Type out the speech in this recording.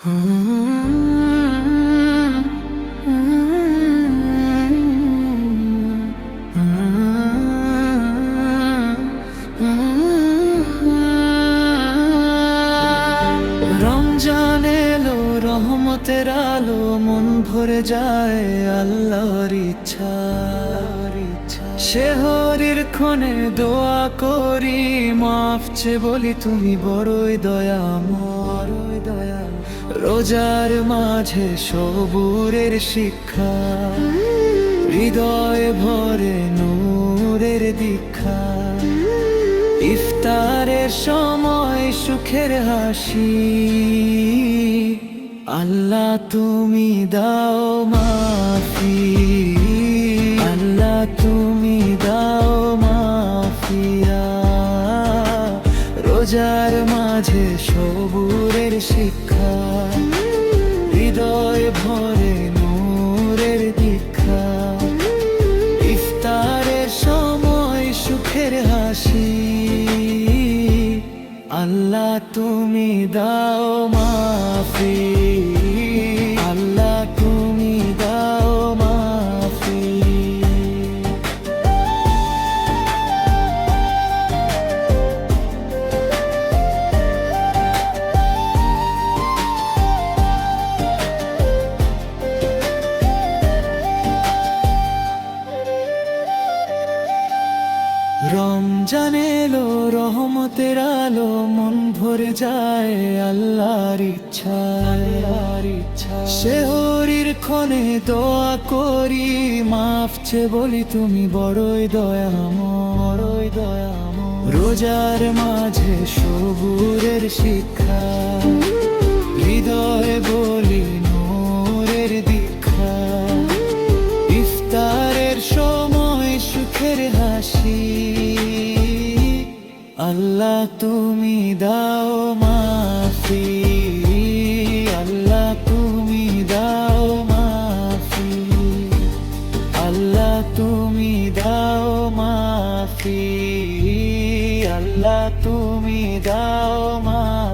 রমজান এলো রহমতের আলো, মন ভরে যায় আল্লাহর ইচ্ছা। শেহরির ক্ষণে দোয়া করি, মাফ চে বলি তুমি বড়ই দয়াময়। রোজার মাঝে সবুরের শিক্ষা, হৃদয়ে ভরে নূরের দীক্ষা। ইফতারের সময় সুখের হাসি, আল্লাহ তুমি দাও মাফি, আল্লাহ তুমি দাও মাফিয়া। রোজার মাঝে সবুরের শিক্ষা, হৃদয় ভরে নূরের দীক্ষা। ইফতারের সময় সুখের হাসি, আল্লাহ তুমি দাও মাফি, আল্লাহ তুমি দাও মাফি। রমজান এলো রহমতের আলো, মন ভরে যায় আল্লাহর ইচ্ছায়। শেহরির ক্ষণে দোয়া করি, মাফ চে বলি তুমি বড়ই দয়াময়। রোজার মাঝে সবুরের শিক্ষা, হৃদয়ে বলি নূরের দীক্ষা। ইফতারের সময় সুখের হাসি, আল্লাহ তুমি দাও মাফি, আল্লাহ তুমি দাও মাফি, আল্লাহ তুমি দাও মাফি, আল্লাহ তুমি দাও মাফি।